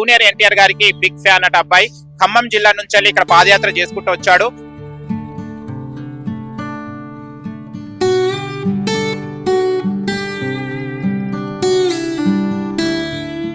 Junior NTR గారికి big fan అట అబ్బాయి. ఖమ్మం జిల్లా నుంచి వెళ్ళి ఇక్కడ పాదయాత్ర చేసుకుంటూ వచ్చాడు.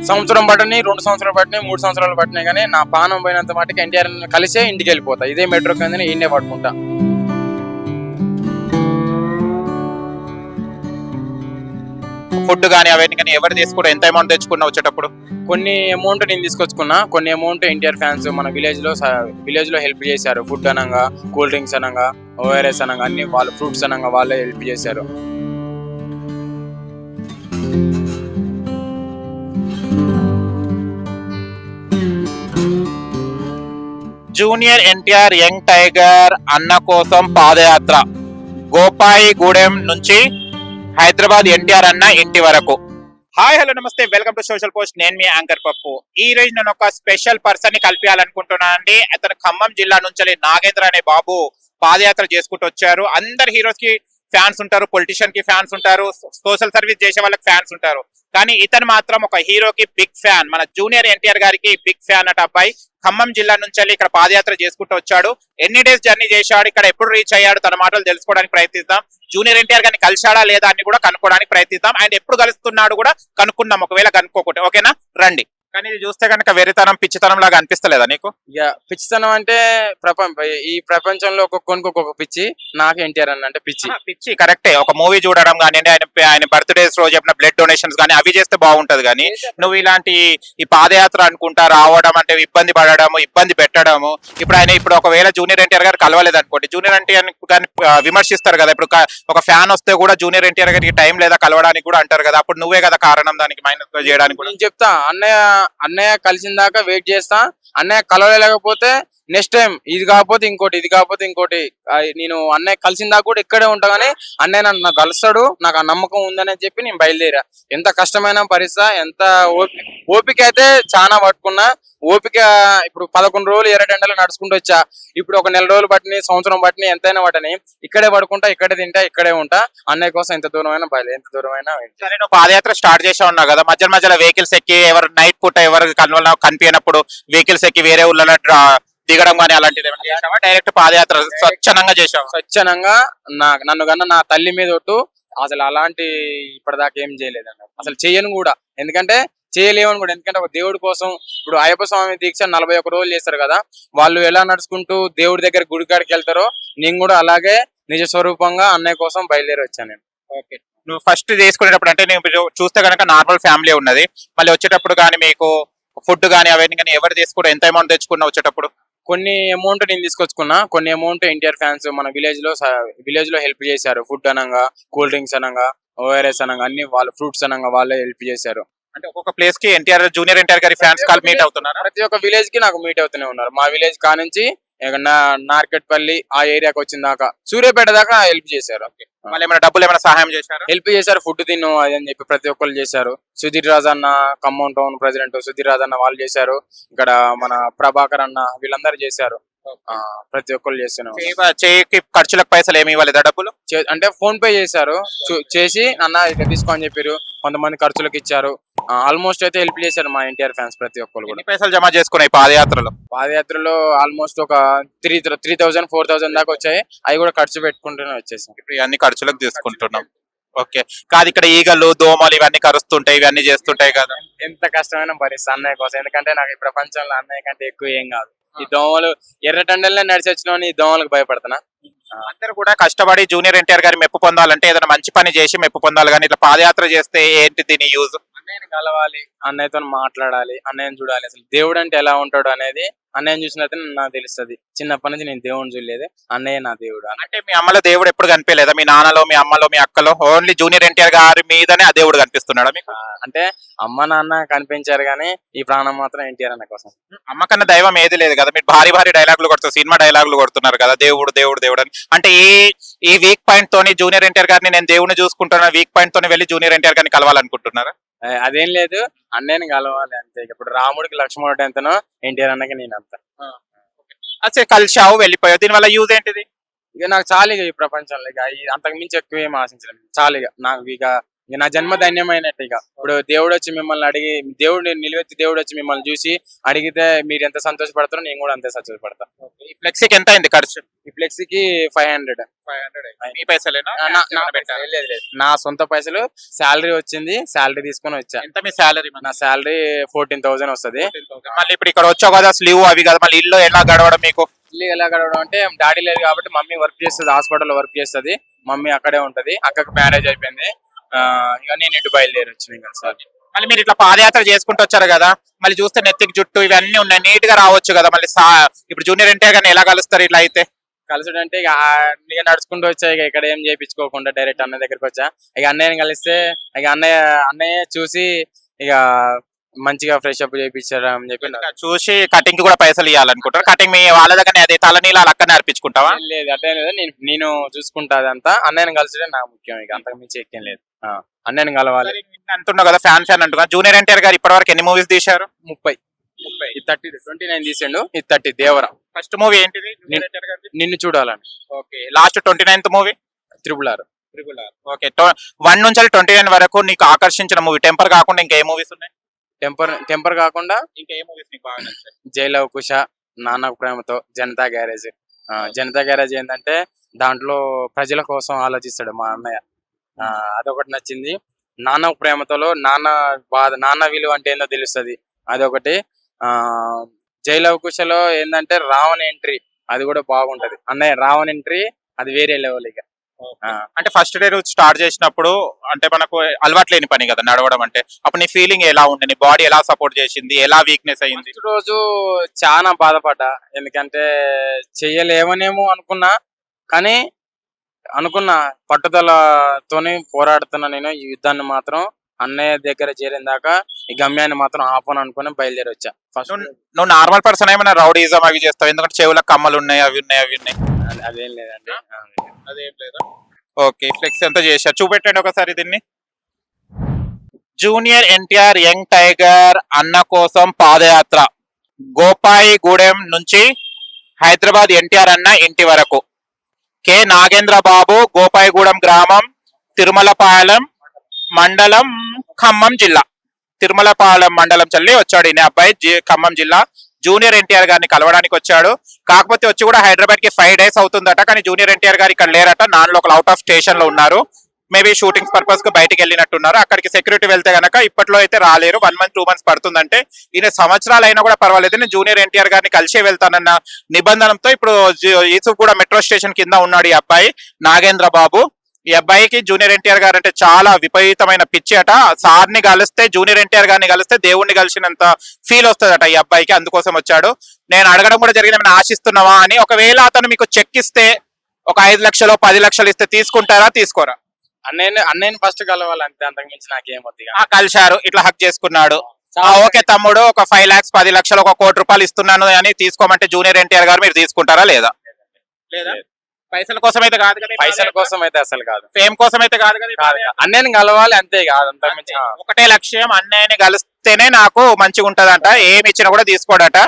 సంవత్సరం పట్టని 2 సంవత్సరాలు పట్టినాయి 3 సంవత్సరాలు పట్టినాయి కానీ నా పానం పోయినంత మటుకు ఎన్టీఆర్ కలిసే ఇంటికి వెళ్ళిపోతా. ఇదే మెట్రో కింద ఈయనే పట్టుకుంటా. ఫుడ్ కానీ అవన్నీ కానీ ఎవరు తీసుకుంటా, ఎంత అమౌంట్ తెచ్చుకున్నా వచ్చేటప్పుడు? కొన్ని అమౌంట్ నేను తీసుకొచ్చుకున్నా, కొన్ని అమౌంట్ ఎన్టీఆర్ ఫ్యాన్స్ మన విలేజ్ లో హెల్ప్ చేశారు. ఫుడ్ అనగా, కూల్ డ్రింక్స్ అనగా, ఓఆర్ఎస్ అనగా అన్ని వాళ్ళ ఫ్రూట్స్ అనగా వాళ్ళే హెల్ప్ చేశారు. జూనియర్ ఎన్టీఆర్ యంగ్ టైగర్ అన్న కోసం పాదయాత్ర గోపాయిగూడెం నుంచి హైదరాబాద్ ఎన్టీఆర్ అన్న ఇంటి వరకు. హాయ్ హలో నమస్తే, వెల్కమ్ టు సోషల్ పోస్ట్. నేను మీ యాంకర్ పప్పు. ఈ రోజు నేను ఒక స్పెషల్ పర్సన్ ని కలిపియాలనుకుంటున్నాను అండి. అతను ఖమ్మం జిల్లా నుంచి నాగేంద్ర అనే బాబు పాదయాత్ర చేసుకుంటూ వచ్చారు. అందరు హీరోస్ కి ఫ్యాన్స్ ఉంటారు, పొలిటీషియన్ కి ఫ్యాన్స్ ఉంటారు, సోషల్ సర్వీస్ చేసే వాళ్ళకి ఫ్యాన్స్ ఉంటారు. కానీ ఇతను మాత్రం ఒక హీరోకి బిగ్ ఫ్యాన్. మన జూనియర్ ఎన్టీఆర్ గారికి బిగ్ ఫ్యాన్ అట అబ్బాయి. ఖమ్మం జిల్లా నుంచి వెళ్ళి ఇక్కడ పాదయాత్ర చేసుకుంటూ వచ్చాడు. ఎన్ని డేస్ జర్నీ చేశాడు, ఇక్కడ ఎప్పుడు రీచ్ అయ్యాడు, తన మాటలు తెలుసుకోవడానికి ప్రయత్నిద్దాం. జూనియర్ ఎన్టీఆర్ గారిని కలిశాడా లేదా అని కూడా కనుక్కోవడానికి ప్రయత్నిద్దాం. అండ్ ఎప్పుడు కలుస్తున్నాడు కూడా కనుక్కుందాం, ఒకవేళ కనుక్కోకుంటే. ఓకేనా, రండి. కానీ ఇది చూస్తే కనుక వెరితనం పిచ్చితనం లాగా అనిపిస్తలేదా నీకు? ఇక పిచ్చితనం అంటే ఈ ప్రపంచంలో ఒక్కొక్క పిచ్చి. నాకు ఎన్టీఆర్ అన్న అంటే పిచ్చి కరెక్టే. ఒక మూవీ చూడడం కానీ, ఆయన బర్త్డేస్ రోజు చెప్పిన బ్లడ్ డొనేషన్స్ కానీ అవి చేస్తే బాగుంటది. కానీ నువ్వు ఇలాంటి ఈ పాదయాత్ర అనుకుంటా రావడం అంటే ఇబ్బంది పడడము, ఇబ్బంది పెట్టడము. ఇప్పుడు ఒకవేళ జూనియర్ ఎన్టీఆర్ గారు కలవలేదు అనుకోండి, జూనియర్ ఎన్టీఆర్ గారిని విమర్శిస్తారు కదా. ఇప్పుడు ఒక ఫ్యాన్ వస్తే కూడా జూనియర్ ఎన్టీఆర్ గారికి టైం లేదా కలవడానికి కూడా అంటారు కదా. అప్పుడు నువ్వే కదా కారణం దానికి మైనస్ చేయడానికి కూడా. నేను చెప్తా, అన్నయ్య కలిసిన దాకా వెయిట్ చేస్తా. అన్నయ్య కలవలేకపోతే నెక్స్ట్ టైం ఇది కాకపోతే ఇంకోటి, ఇది కాకపోతే ఇంకోటి. నేను అన్నయ్య కలిసిన దాకా కూడా ఇక్కడే ఉంటా. కానీ అన్నయ్య నన్ను కలుస్తాడు, నాకు ఆ నమ్మకం ఉందని చెప్పి నేను బయలుదేరా. ఎంత కష్టమైన పరిస్థితి, ఎంత ఓపిక అయితే చాలా పట్టుకున్నా. ఓపిక ఇప్పుడు 11 రోజులు ఎర్రటెండలు నడుచుకుంటూ వచ్చా. ఇప్పుడు ఒక నెల రోజులు పట్టిని, సంవత్సరం పట్టిని, ఎంతైనా పట్టని ఇక్కడే పడుకుంటా, ఇక్కడే తింటా, ఇక్కడే ఉంటా. అన్నయ్య కోసం ఎంత దూరమైనా ఎంత దూరమైనా. సరే, నువ్వు పాదయాత్ర స్టార్ట్ చేసా ఉన్నావు కదా, మధ్యలో వెహికల్స్ ఎక్కి ఎవరు నైట్ పూట ఎవరు కనిపించినప్పుడు వెహికల్స్ ఎక్కి వేరే ఊళ్ళలో దిగడం కానీ అలాంటిది డైరెక్ట్ పాదయాత్ర స్వచ్ఛనంగా చేసావు? స్వచ్ఛనంగా నన్ను కన్నా నా తల్లి మీద ఒట్టు అసలు అలాంటి ఇప్పటిదాకా ఏం చేయలేదన్న. అసలు చెయ్యను కూడా, ఎందుకంటే చేయలేమని కూడా. ఎందుకంటే ఒక దేవుడి కోసం ఇప్పుడు అయ్యప్ప స్వామి దీక్ష 41 రోజులు చేస్తారు కదా. వాళ్ళు ఎలా నడుచుకుంటూ దేవుడి దగ్గర గుడికాడికి వెళ్తారో నేను కూడా అలాగే నిజ స్వరూపంగా అన్నయ్య కోసం బయలుదేరి వచ్చాను నేను. ఓకే, నువ్వు ఫస్ట్ చేసుకునేటప్పుడు అంటే నేను చూస్తే కనుక నార్మల్ ఫ్యామిలీ ఉన్నది. మళ్ళీ వచ్చేటప్పుడు కానీ మీకు ఫుడ్ కానీ అవన్నీ కానీ ఎవరు తీసుకుంటా, ఎంత అమౌంట్ తెచ్చుకున్నా వచ్చేటప్పుడు? కొన్ని అమౌంట్ నేను తీసుకొచ్చుకున్నా, కొన్ని అమౌంట్ ఎన్టీఆర్ ఫ్యాన్స్ మన విలేజ్ లో హెల్ప్ చేశారు. ఫుడ్ అనగా, కూల్ డ్రింక్స్ అనగా, ఓఆర్ఎస్ అనగా అన్ని వాళ్ళ ఫ్రూట్స్ అనగా వాళ్ళే హెల్ప్ చేశారు. అంటే ఒక్కొక్క ప్లేస్ కి జూనియర్ ఎన్టీఆర్ గారి ఫ్యాన్స్ కాల్ మీట్ అవుతున్నారు. ప్రతి ఒక్క విలేజ్ కి నాకు మీట్ అవుతూనే ఉన్నారు. మా విలేజ్ కా నుంచి నార్కెట్పల్లి ఆ ఏరియాకి వచ్చిన దాకా, సూర్యాపేట దాకా హెల్ప్ చేశారు. మళ్ళీ ఏమైనా డబ్బులు ఏమైనా సహాయం చేశారు? హెల్ప్ చేశారు, ఫుడ్ తిను అది అని చెప్పి ప్రతి ఒక్కరు చేశారు. సుధీర్ రాజ్ అన్న, ఖమ్మం టౌన్ ప్రెసిడెంట్ సుధీర్ రాజ్ అన్న వాళ్ళు చేశారు. ఇక్కడ మన ప్రభాకర్ అన్న వీళ్ళందరూ చేశారు. ప్రతి ఒక్కరు చేస్తున్నారు. చేయికి ఖర్చులకు పైసలు ఏమి ఇవ్వలేదా? డబ్బులు అంటే ఫోన్ పే చేశారు, చేసి అన్న ఇట్లా తీసుకో అని చెప్పారు. కొంతమంది ఖర్చులకు ఇచ్చారు. ఆల్మోస్ట్ అయితే హెల్ప్ చేశారు మా ఎన్టీఆర్ ఫ్యాన్స్ ప్రతి ఒక్కరు కూడా. పైసలు జమ చేసుకున్నాయి పాదయాత్రలో ఆల్మోస్ట్ ఒక 3,000 4,000 దాకా వచ్చాయి. అవి కూడా ఖర్చు పెట్టుకుంటూనే వచ్చేసాం. ఇప్పుడు అన్ని ఖర్చులకు తీసుకుంటున్నాం. ఓకే, కాదు ఇక్కడ ఈగలు దోమలు ఇవన్నీ కరుస్తుంటాయి, ఇవన్నీ చేస్తుంటాయి కదా. ఎంత కష్టమైన భరిస్తా అన్నయ్య కోసం, ఎందుకంటే నాకు ఈ ప్రపంచంలో అన్నయ్య కంటే ఎక్కువ ఏం కాదు. ఈ దోమలు ఎర్రటండలనే నడిచి వచ్చిన ఈ దోమలకు భయపడుతున్నా. అందరూ కూడా కష్టపడి జూనియర్ ఎన్టీఆర్ గారి మెప్పు పొందాలంటే ఏదైనా మంచి పని చేసి మెప్పు పొందాలి. కానీ ఇట్లా పాదయాత్ర చేస్తే ఏంటి దీని యూజ్? అన్నయ్యని కలవాలి, అన్నయ్యతో మాట్లాడాలి, అన్నయ్యని చూడాలి. అసలు దేవుడు అంటే ఎలా ఉంటాడు అనేది అన్నయ్యని చూసినట్టు నాకు తెలుస్తుంది. చిన్నప్పటి నుంచి నేను దేవుడిని చూడలేదు, అన్నయ్య నా దేవుడు. అంటే మీ అమ్మలో దేవుడు ఎప్పుడు కనిపించలేదా? మీ నాన్నలో, మీ అమ్మలో, మీ అక్కలో ఓన్లీ జూనియర్ ఎన్టీఆర్ గారి మీదనే ఆ దేవుడు కనిపిస్తున్నాడా మీకు? అంటే అమ్మ నాన్న కనిపించారు కానీ ఈ ప్రాణం మాత్రం ఎన్టీఆర్ అన్న కోసం. అమ్మ కన్నా దైవం ఏది లేదు కదా. మీరు భారీ డైలాగులు కొడుతున్నారు, సినిమా డైలాగులు కొడుతున్నారు కదా, దేవుడు దేవుడు దేవుడు అని. అంటే ఈ వీక్ పాయింట్ తోని జూనియర్ ఎన్టీఆర్ గారిని నేను దేవుడిని చూసుకుంటున్నా వీక్ పాయింట్ తోని వెళ్ళి జూనియర్ ఎన్టీఆర్ గారిని కలవాలనుకుంటున్నారా? అదేం లేదు, అన్నయ్యని కలవాలి అంతే. ఇప్పుడు రాముడికి లక్ష్మణుడు ఎంతనో ఎన్టీఆర్ అన్నకి నేను అంత. అసలు కలిసావు, వెళ్ళిపోయావు, దీనివల్ల యూజ్ ఏంటిది? ఇక నాకు చాలు, ఇక ఈ ప్రపంచంలో ఇక అంతకు మించి ఎక్కువ ఏం ఆశించలేదు. చాలు ఇక నాకు. ఇక ఇక నా జన్మ ధన్యమైనట్టు. ఇక ఇప్పుడు దేవుడు వచ్చి మిమ్మల్ని అడిగి, దేవుడు వచ్చి మిమ్మల్ని చూసి అడిగితే మీరు ఎంత సంతోషపడతారో నేను కూడా అంతే సంతోషపడతా. ఈ ఫ్లెక్సీకి ఎంత అయింది ఖర్చు? ఈ ఫ్లెక్సీకి 500. మీ పైసలేనా? నా సొంత పైసలు. శాలరీ వచ్చింది, శాలరీ తీసుకొని వచ్చా. ఎంత మీ శాలరీ? నా శాలరీ 14,000 వస్తది. మళ్ళీ ఇప్పుడు ఇక్కడ వచ్చావు కదా, స్లీవ్ అవి కదా, మళ్ళీ ఇల్లు ఎలా గడవడం మీకు? ఇల్లు ఎలా గడవడం అంటే డాడీ లేదు కాబట్టి మమ్మీ వర్క్ చేస్తుంది, హాస్పిటల్లో వర్క్ చేస్తుంది. మమ్మీ అక్కడే ఉంటది. అక్కకి మ్యారేజ్ అయిపోయింది. ఇక నేను ఇటు బయలుదేరి వచ్చిన ఇంకా సార్. మళ్ళీ మీరు ఇట్లా పాదయాత్ర చేసుకుంటూ వచ్చారు కదా, మళ్ళీ చూస్తే నెత్తికి జుట్టు ఇవన్నీ ఉన్నాయి, నీట్ గా రావచ్చు కదా. మళ్ళీ ఇప్పుడు జూనియర్ ఎన్టీఆర్ గారిని ఎలా కలుస్తారు ఇట్లా అయితే? కలుసుడంటే ఇక నడుచుకుంటూ వచ్చా. ఇక ఇక్కడ ఏం చేయించుకోకుండా డైరెక్ట్ అన్నయ్య దగ్గరికి వచ్చా. ఇక అన్నయ్యని కలిస్తే ఇక అన్నయ్య చూసి ఇక మంచిగా ఫ్రెష్ అప్ చేయించారు అని చెప్పి చూసి కటింగ్ కి కూడా పైసలు ఇవ్వాలనుకుంటారు. కటింగ్ మీ వాళ్ళ దగ్గర అదే తలనీళ్ళు అక్కడనే అర్పించుకుంటావా? లేదు అట్లే లేదు, నేను చూసుకుంటా అదంతా. అన్నయ్యని కలిసే నాకు ముఖ్యం. ఇక అంతకు మించి ఎక్కేం లేదు. అన్నయ్యని కలవాలి. అంటున్నావు కదా ఫ్యాన్ అంటున్నా. జూనియర్ ఎన్టీఆర్ గారు ఇప్పటివరకు ఎన్ని మూవీస్ తీశారు? 30. 29 తీసిండు. ఇది 30 దేవర. ఫస్ట్ మూవీ ఏంటిది? నిన్ను చూడాలని. Okay. Last 29th movie triple R. Okay. 1 నుంచి 29 వరకు నీకు ఆకర్షించిన మూవీ టెంపర్ కాకుండా ఇంకా ఏ మూవీస్ ఉన్నాయి? టెంపర్ కాకుండా ఇంకా ఏ మూవీస్ నీకు బాగా నచ్చాయి? జైలవ్ కుష, నాన్న ప్రేమతో, జనతా గ్యారేజ్. జనతా గ్యారేజ్ ఏంటంటే దాంట్లో ప్రజల కోసం ఆలోచిస్తాడు మా అన్నయ్య. అదొకటి నచ్చింది. నాన్న ప్రేమతోలో నాన్న విలువ అంటే ఏందో తెలుస్తుంది, అదొకటి. జైలవ్ కుషలో ఏంటంటే రావణ్ ఎంట్రీ, అది కూడా బాగుంటది. అన్నయ్య రావణ్ ఎంట్రీ అది వేరే లెవెల్. ఇక అంటే ఫస్ట్ డే రోజు స్టార్ట్ చేసినప్పుడు అంటే మనకు అలవాటు లేని పని కదా నడవడం అంటే, అప్పుడు నీ ఫీలింగ్ ఎలా ఉండే? నీ బాడీ ఎలా సపోర్ట్ చేసింది? ఎలా వీక్నెస్ అయింది? రోజు చాలా బాధపడ్డా. ఎందుకంటే చెయ్యలేమనేమో అనుకున్నా, కానీ పట్టుదలతోనే పోరాడుతున్నా నేను. ఈ యుద్ధాన్ని మాత్రం అన్నయ్య దగ్గర చేరిన దాకా ఈ గమ్యాన్ని మాత్రం ఆపను అనుకుని బయలుదేరి వచ్చా. ఫస్ట్ నువ్వు నార్మల్ పర్సన్ ఏమైనా రౌడీజం అవి చేస్తావు? ఎందుకంటే చెవులకు కమ్మలు ఉన్నాయి, అవి ఉన్నాయి. అదేం లేదండి. అదేం లేదా? ఓకే. ఫ్లెక్స్ ఎంత చేశారు చూపెట్టండి ఒకసారి దీన్ని. జూనియర్ ఎన్టీఆర్ యంగ్ టైగర్ అన్న కోసం పాదయాత్ర గోపాయిగూడెం నుంచి హైదరాబాద్ ఎన్టీఆర్ అన్న ఇంటి వరకు. కె నాగేంద్ర బాబు, గోపాయిగూడెం గ్రామం, తిరుమలపాలెం మండలం, ఖమ్మం జిల్లా. తిరుమలపాలెం మండలం చల్లి వచ్చాడు ఈ అబ్బాయి, ఖమ్మం జిల్లా. జూనియర్ ఎన్టీఆర్ గారిని కలవడానికి వచ్చాడు. కాకపోతే వచ్చి కూడా హైదరాబాద్ కి 5 days అవుతుందట. కానీ జూనియర్ ఎన్టీఆర్ గారు ఇక్కడ లేరట, non local out of station లో ఉన్నారు. మేబీ షూటింగ్స్ పర్పస్ కు బయటికి వెళ్ళినట్టున్నారు. అక్కడికి సెక్యూరిటీ వెళ్తే గనక ఇప్పట్లో అయితే రాలేరు. 1 month 2 months పడుతుందంటే, ఈయన సంవత్సరాలు అయినా కూడా పర్వాలేదు, నేను జూనియర్ ఎన్టీఆర్ గారిని కలిసే వెళ్తానన్న నిబంధనతో ఇప్పుడు యూసుఫ్ కూడా మెట్రో స్టేషన్ కింద ఉన్నాడు ఈ అబ్బాయి నాగేంద్ర బాబు. ఈ అబ్బాయికి జూనియర్ ఎన్టీఆర్ గారు అంటే చాలా విపరీతమైన పిచ్చి అట. సార్ని కలిస్తే, జూనియర్ ఎన్టీఆర్ గారిని కలిస్తే దేవుణ్ణి కలిసినంత ఫీల్ వస్తుందట ఈ అబ్బాయికి. అందుకోసం వచ్చాడు. నేను అడగడం కూడా జరిగింది, ఏమైనా ఆశిస్తున్నావా అని. ఒకవేళ అతను మీకు చెక్ ఇస్తే ఒక 5 లక్షలు 10 లక్షలు ఇస్తే తీసుకుంటారా తీసుకోరా? అన్నయ్యని ఫస్ట్ కలవాలి అంతే, అంతకు మించి నాకేమొద్దు. కలిశారు, ఇట్లా హక్ చేసుకున్నాడు. ఓకే తమ్ముడు, ఒక 5 lakhs 10 లక్షలు, ఒక 1 కోటి రూపాయలు ఇస్తున్నాను అని తీసుకోమంటే జూనియర్ ఎన్టీఆర్ గారు మీరు తీసుకుంటారా లేదా? పైసల కోసం అయితే కాదు కదా. పైసల కోసం అయితే అసలు కాదు. ఫేమ్ కోసం అయితే కాదు కదా. అన్నయ్యని కలవాలి అంతే కాదు, అంతకు మించి ఒకటే లక్ష్యం, అన్నయ్యని కలిస్తేనే నాకు మంచిగా ఉంటదంట. ఏమి ఇచ్చినా కూడా తీసుకోడట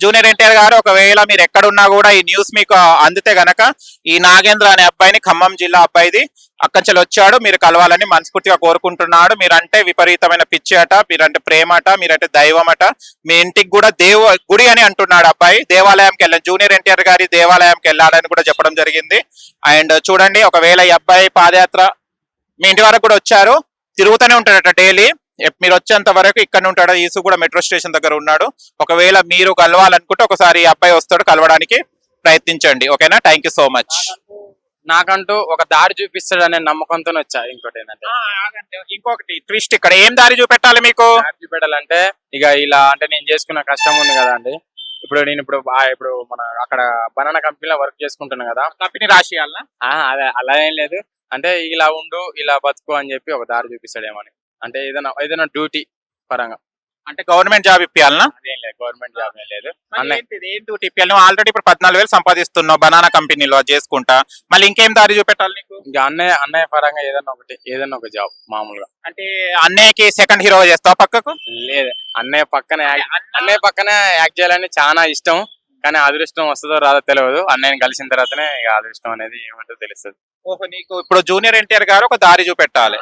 జూనియర్ ఎన్టీఆర్ గారు. ఒకవేళ మీరు ఎక్కడున్నా కూడా ఈ న్యూస్ మీకు అందితే గనక ఈ నాగేంద్ర అనే అబ్బాయిని, ఖమ్మం జిల్లా అబ్బాయిది, అక్కడి వచ్చాడు, మీరు కలవాలని మనస్ఫూర్తిగా కోరుకుంటున్నాడు. మీరంటే విపరీతమైన పిచ్చి అట, మీరంటే ప్రేమ అట, మీరంటే దైవం అట. మీ ఇంటికి కూడా గుడి అని అంటున్నాడు అబ్బాయి. దేవాలయంకి వెళ్ళాను, జూనియర్ ఎన్టీఆర్ గారి దేవాలయంకి వెళ్ళాలని కూడా చెప్పడం జరిగింది. అండ్ చూడండి, ఒకవేళ ఈ అబ్బాయి పాదయాత్ర మీ ఇంటి వరకు కూడా వచ్చారు, తిరుగుతూనే ఉంటాడట డైలీ. మీరు వచ్చేంత వరకు ఇక్కడ ఉంటాడు. ఈసు కూడా మెట్రో స్టేషన్ దగ్గర ఉన్నాడు. ఒకవేళ మీరు కలవాలనుకుంటే ఒకసారి ఈ అబ్బాయి వస్తాడు, కలవడానికి ప్రయత్నించండి. ఓకేనా? Thank you so much. నాకంటూ ఒక దారి చూపిస్తాడనే నమ్మకంతో వచ్చా. ఇంకోటి ఏంటంటే, ఇంకొకటి ట్విస్ట్, ఇక్కడ ఏం దారి చూపెట్టాలి మీకు? దారి చూపెట్టాలంటే ఇక ఇలా అంటే నేను చేసుకున్న కష్టం ఉంది కదా అండి. ఇప్పుడు మన అక్కడ బనానా కంపెనీలో వర్క్ చేసుకుంటున్నా కదా, కంపెనీ రాసియాలనా? అదే అలా ఏం లేదు. అంటే ఇలా ఉండు, ఇలా బతుకు అని చెప్పి ఒక దారి చూపిస్తాడేమని. అంటే ఏదైనా డ్యూటీ పరంగా, అంటే గవర్నమెంట్ జాబ్ ఇప్పియాలనా? అదేం లేదు, గవర్నమెంట్ జాబ్ ఏం లేదు. ఏం డ్యూటీ ఇప్పియాలి? నువ్వు ఆల్రెడీ ఇప్పుడు 14,000 సంపాదిస్తున్నావు బనానా కంపెనీలో చేసుకుంటా, మళ్ళీ ఇంకేం దారి చూపెట్టాలి నీకు? ఇంకా అన్నయ్య పరంగా ఏదైనా ఒక జాబ్ మామూలుగా. అంటే అన్నయ్యకి సెకండ్ హీరో చేస్తావు పక్కకు? లేదు, అన్నయ్య పక్కనే యాక్ట్ చేయాలని చాలా ఇష్టం. కానీ అదృష్టం వస్తుందో రాదో తెలియదు. అన్నయ్యని కలిసిన తర్వాతనే ఇక అదృష్టం అనేది ఏమంటో తెలుస్తుంది. ఓహో, నీకు ఇప్పుడు జూనియర్ ఎన్టీఆర్ గారు ఒక దారి చూపెట్టాలి.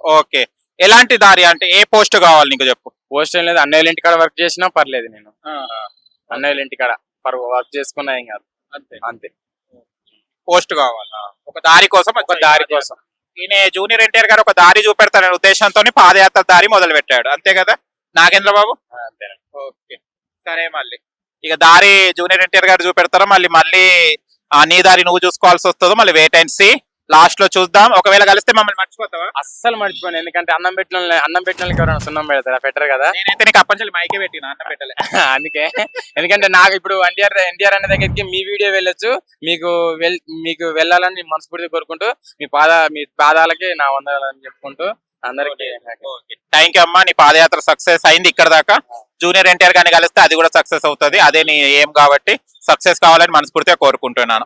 ఓకే, ఎలాంటి దారి అంటే ఏ పోస్ట్ కావాలి నీకు చెప్పు. పోస్ట్ ఏం లేదు, అన్నయ్య ఇంటికాడ వర్క్ చేసినా పర్లేదు, నేను అన్నయ్య ఇంటికాడ వర్క్ చేసుకున్నా ఏం కాదు, అంతే, అంతే. పోస్ట్ కావాలా, ఒక దారి కోసం, ఒక దారి కోసం. ఈయన జూనియర్ ఎన్టీఆర్ గారు ఒక దారి చూపెడతారనే ఉద్దేశంతో పాదయాత్ర దారి మొదలు పెట్టాడు, అంతే కదా నాగేంద్ర బాబు? అంతేనండి. ఓకే, సరే, మళ్ళీ ఇక దారి జూనియర్ ఎన్టీఆర్ గారు చూపెడతారా, మళ్ళీ నీ దారి నువ్వు చూసుకోవాల్సి వస్తుందో, మళ్ళీ వెయిట్ అండ్ సీ. లాస్ట్ లో చూద్దాం, ఒకవేళ కలిస్తే మమ్మల్ని మర్చిపోతావా? అస్సలు మర్చిపోయాను, ఎందుకంటే అన్నం పెట్టిన ఎవరైనా సున్నం పెడతారా? పెట్టరు కదా. నేనైతే నీకు అప్పటి నుంచి మైకే పెట్టిన, అన్నం పెట్టలే. అందుకే, ఎందుకంటే నాకు ఇప్పుడు ఎన్టీఆర్ అనే దగ్గరికి మీ వీడియో వెళ్ళొచ్చు, మీకు వెళ్ళాలని మనస్ఫూర్తి కోరుకుంటూ మీ పాదాలకి నా వందనాలని చెప్పుకుంటూ అందరికి థ్యాంక్ యూ అమ్మా, నీ పాదయాత్ర సక్సెస్ అయింది ఇక్కడ దాకా. జూనియర్ ఎన్టీఆర్ గారిని కలిస్తే అది కూడా సక్సెస్ అవుతుంది, అదే నీ ఏం కాబట్టి సక్సెస్ కావాలని మనస్ఫూర్తిగా కోరుకుంటున్నాను.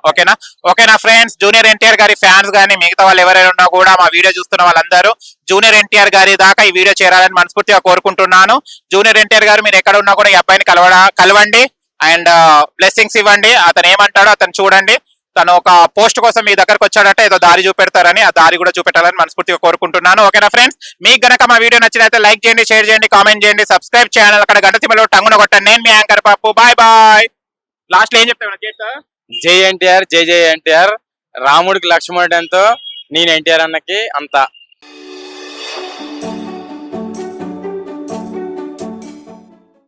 ఓకేనా ఫ్రెండ్స్, జూనియర్ ఎన్టీఆర్ గారి ఫ్యాన్స్ కానీ మిగతా వాళ్ళు ఎవరైనా ఉన్నా కూడా మా వీడియో చూస్తున్న వాళ్ళందరూ జూనియర్ ఎన్టీఆర్ గారి దాకా ఈ వీడియో చేరాలని మనస్ఫూర్తిగా కోరుకుంటున్నాను. జూనియర్ ఎన్టీఆర్ గారు మీరు ఎక్కడ ఉన్నా కూడా ఈ అబ్బాయిని కలవండి అండ్ బ్లెస్సింగ్స్ ఇవ్వండి. అతను ఏమంటాడో అతను చూడండి. తను ఒక పోస్ట్ కోసం మీ దగ్గరకు వచ్చాడంటే ఏదో దారి చూపెడతారని, ఆ దారి కూడా చూపెట్టాలని మనస్ఫూర్తిగా కోరుకుంటున్నాను. ఓకేనా ఫ్రెండ్స్, మీకు గనక మా వీడియో నచ్చినట్లయితే లైక్ చేయండి, షేర్ చేయండి, కామెంట్ చేయండి, సబ్స్క్రైబ్ ఛానల్ అక్కడ గంట సింబల్ టంగున కొట్టండి. నేను మీ యాంకర్ పప్పు, బాయ్ బాయ్. లాస్ట్ లో ఏం చెప్తాను? జై ఎన్టీఆర్, జై ఎన్టీఆర్. రాముడికి లక్ష్మణుడు ఎంతో, నేను ఎన్టీఆర్ అన్నకి అంతా.